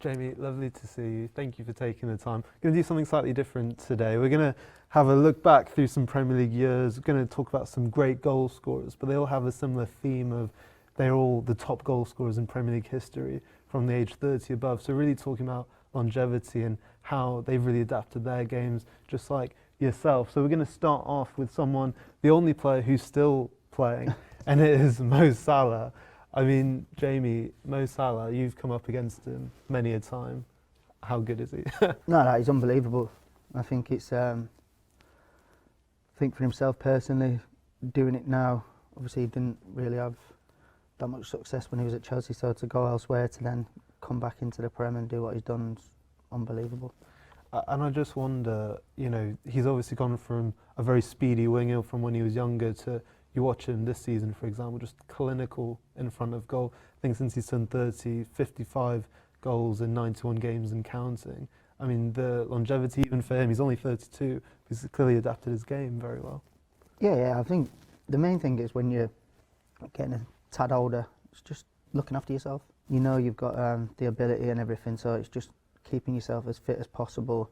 Jamie, lovely to see you. Thank you for taking the time. We're going to do something slightly different today. We're going to have a look back through some Premier League years. We're going to talk about some great goal scorers, but they all have a similar theme of they're all the top goal scorers in Premier League history from the age 30 above. So really talking about longevity and how they've really adapted their games, just like yourself. So we're going to start off with someone, the only player who's still playing, and it is Mo Salah. I mean, Jamie, Mo Salah, you've come up against him many a time. How good is he? No, he's unbelievable. I think it's, I think for himself personally, doing it now, obviously he didn't really have that much success when he was at Chelsea, so to go elsewhere to then come back into the Prem and do what he's done is unbelievable. And I just wonder, you know, he's obviously gone from a very speedy winger from when he was younger to, you watch him this season, for example, just clinical in front of goal. I think since he's turned 30, 55 goals in 91 games and counting. I mean, the longevity even for him, he's only 32, he's clearly adapted his game very well. Yeah, I think the main thing is when you're getting a tad older, it's just looking after yourself. You know you've got the ability and everything, so it's just keeping yourself as fit as possible,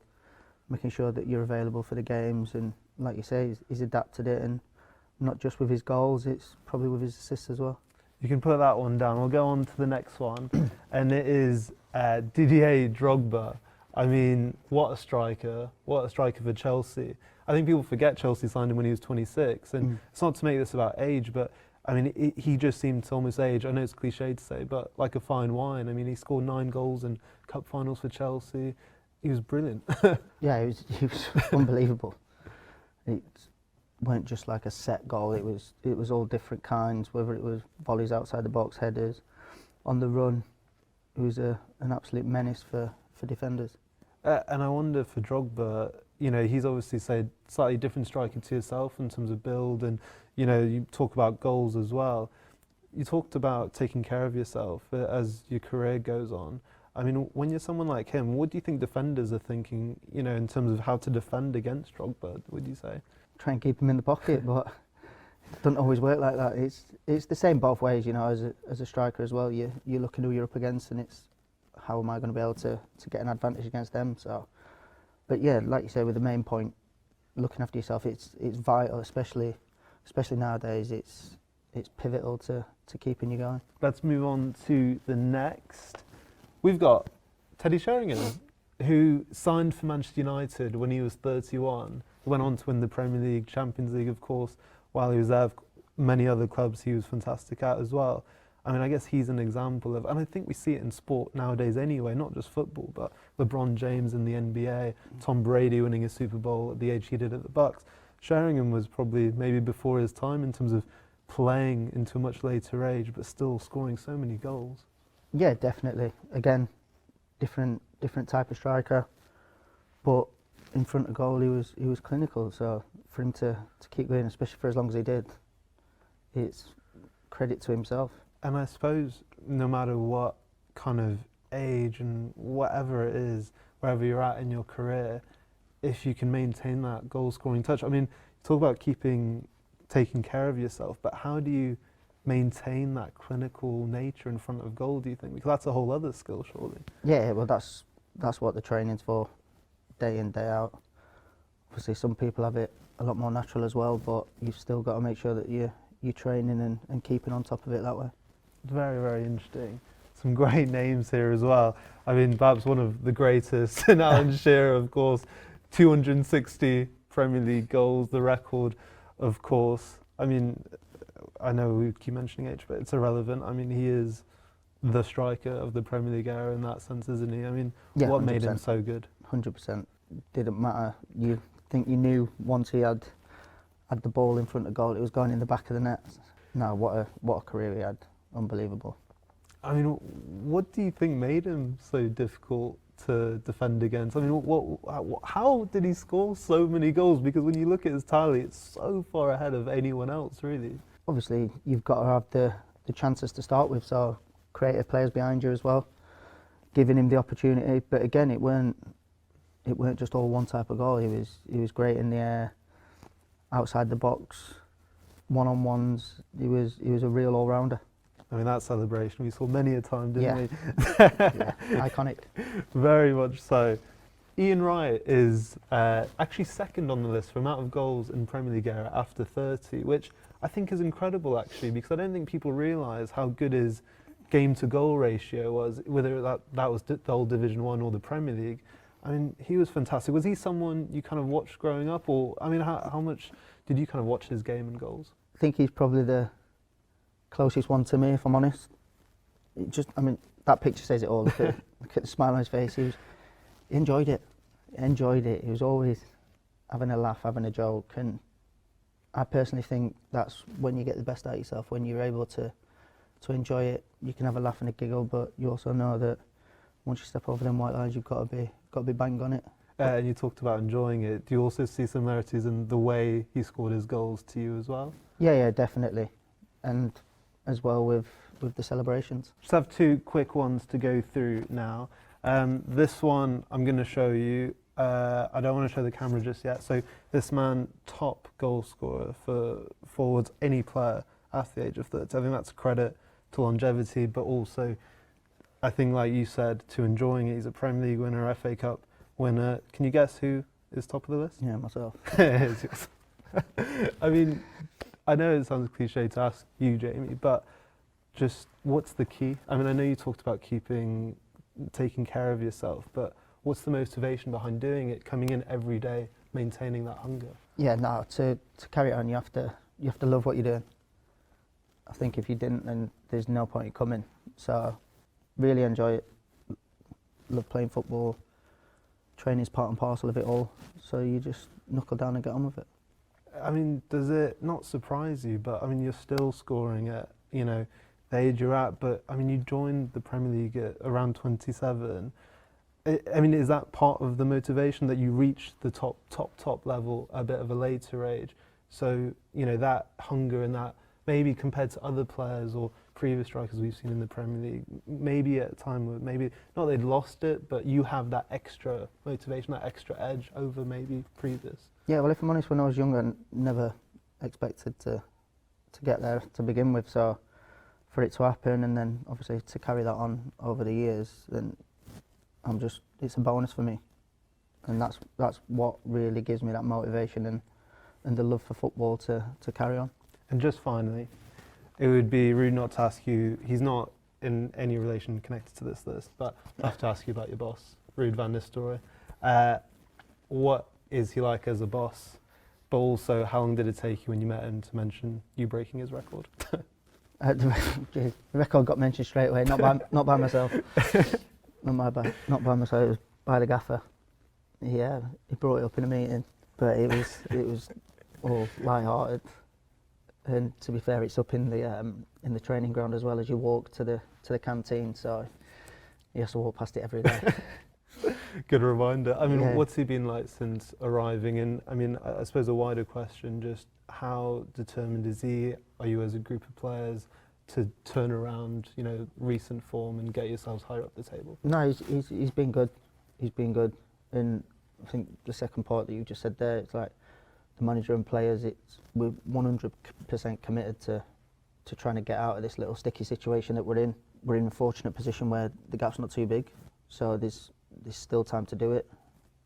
making sure that you're available for the games, and like you say, he's adapted it, and not just with his goals, it's probably with his assists as well. You can put that one down. We'll go on to the next one, and it is Didier Drogba. I mean, what a striker for Chelsea. I think people forget Chelsea signed him when he was 26, and it's not to make this about age, but I mean, he just seemed to almost age. I know it's cliche to say, but like a fine wine. I mean, he scored 9 goals in cup finals for Chelsea. He was brilliant. Yeah, he was unbelievable. It weren't just like a set goal. It was all different kinds. Whether it was volleys outside the box, headers, on the run. It was an absolute menace for defenders. And I wonder for Drogba, you know, he's obviously said slightly different striker to yourself in terms of build, and you know, you talk about goals as well. You talked about taking care of yourself as your career goes on. I mean, when you're someone like him, what do you think defenders are thinking, you know, in terms of how to defend against Drogba, would you say? Try and keep him in the pocket, but it doesn't always work like that. It's the same both ways, you know, as a striker as well. You're looking who you're up against, and it's how am I going to be able to get an advantage against them. So, but yeah, like you say, with the main point, looking after yourself, it's vital, especially nowadays. It's pivotal to keeping you going. Let's move on to the next. We've got Teddy Sheringham, who signed for Manchester United when he was 31. Went on to win the Premier League, Champions League, of course. While he was there, many other clubs he was fantastic at as well. I mean, I guess he's an example of, and I think we see it in sport nowadays anyway, not just football, but LeBron James in the NBA, Tom Brady winning a Super Bowl at the age he did at the Bucks. Sheringham was probably maybe before his time in terms of playing into a much later age, but still scoring so many goals. Yeah, definitely. Again, different type of striker, but in front of goal he was clinical. So for him to keep going, especially for as long as he did, it's credit to himself. And I suppose no matter what kind of age and whatever it is, wherever you're at in your career, if you can maintain that goal scoring touch. I mean, you talk about taking care of yourself, but how do you maintain that clinical nature in front of goal, do you think? Because that's a whole other skill, surely. Yeah, well, that's what the training's for, day in, day out. Obviously, some people have it a lot more natural as well, but you've still got to make sure that you're training and keeping on top of it that way. Very, very interesting. Some great names here as well. I mean, perhaps one of the greatest, and Alan Shearer, of course, 260 Premier League goals, the record, of course. I mean, I know we keep mentioning age, but it's irrelevant. I mean, he is the striker of the Premier League era in that sense, isn't he? I mean, yeah, what 100%. Made him so good? 100%. Didn't matter. You think you knew once he had the ball in front of goal, it was going in the back of the net. No, what a career he had. Unbelievable. I mean, what do you think made him so difficult to defend against? I mean, how did he score so many goals? Because when you look at his tally, it's so far ahead of anyone else, really. Obviously, you've got to have the chances to start with, so creative players behind you as well, giving him the opportunity. But again, it weren't just all one type of goal. He was great in the air, outside the box, one-on-ones. He was a real all-rounder. I mean, that celebration we saw many a time, didn't we? Yeah, iconic. Very much so. Ian Wright is actually second on the list for amount of goals in Premier League era after 30, which I think is incredible actually, because I don't think people realise how good his game-to-goal ratio was, whether that was the old Division 1 or the Premier League. I mean, he was fantastic. Was he someone you kind of watched growing up, or, I mean, how much did you kind of watch his game and goals? I think he's probably the closest one to me, if I'm honest. I mean, that picture says it all. Look at the smile on his face. He enjoyed it. He was always having a laugh, having a joke, and I personally think that's when you get the best out of yourself, when you're able to enjoy it. You can have a laugh and a giggle, but you also know that once you step over them white lines, you've got to be bang on it. And you talked about enjoying it. Do you also see similarities in the way he scored his goals to you as well? Yeah, definitely, and as well with the celebrations. Just have two quick ones to go through now. This one I'm going to show you. I don't want to show the camera just yet. So this man, top goal scorer for forwards, any player after the age of 30. I think that's a credit to longevity, but also, I think, like you said, to enjoying it. He's a Premier League winner, FA Cup winner. Can you guess who is top of the list? Yeah, myself. I mean, I know it sounds cliche to ask you, Jamie, but just what's the key? I mean, I know you talked about taking care of yourself, but what's the motivation behind doing it, coming in every day, maintaining that hunger? Yeah, no, to carry it on, you have to love what you're doing. I think if you didn't, then there's no point in coming. So really enjoy it. Love playing football. Training's part and parcel of it all. So you just knuckle down and get on with it. I mean, does it not surprise you? But I mean, you're still scoring at, you know, the age you're at. But I mean, you joined the Premier League at around 27. I mean, is that part of the motivation that you reach the top level a bit of a later age? So, you know, that hunger and that, maybe compared to other players or previous strikers we've seen in the Premier League, maybe at a time where maybe not they'd lost it, but you have that extra motivation, that extra edge over maybe previous. Yeah, well, if I'm honest, when I was younger, I never expected to get there to begin with. So for it to happen and then obviously to carry that on over the years, then it's a bonus for me. And that's what really gives me that motivation and the love for football to carry on. And just finally, it would be rude not to ask you, he's not in any relation connected to this list, but I have to ask you about your boss, Ruud van Nistelrooy. What is he like as a boss? But also, how long did it take you when you met him to mention you breaking his record? The record got mentioned straight away, not by myself. Not by myself, it was by the gaffer. Yeah, he brought it up in a meeting, but it was all light-hearted. And to be fair, it's up in the training ground as well as you walk to the canteen, so you have to walk past it every day. Good reminder. I mean, Yeah. What's he been like since arriving? And I mean, I suppose a wider question, just how determined is he, are you as a group of players, to turn around, you know, recent form and get yourselves higher up the table? No, he's been good. He's been good. And I think the second part that you just said there, it's like the manager and players, we're 100% committed to trying to get out of this little sticky situation that we're in. We're in a fortunate position where the gap's not too big, so there's still time to do it.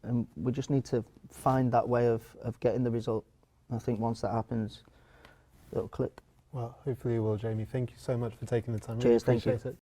And we just need to find that way of getting the result. I think once that happens, it'll click. Well, hopefully it will, Jamie. Thank you so much for taking the time. Cheers, really thank you. appreciate it.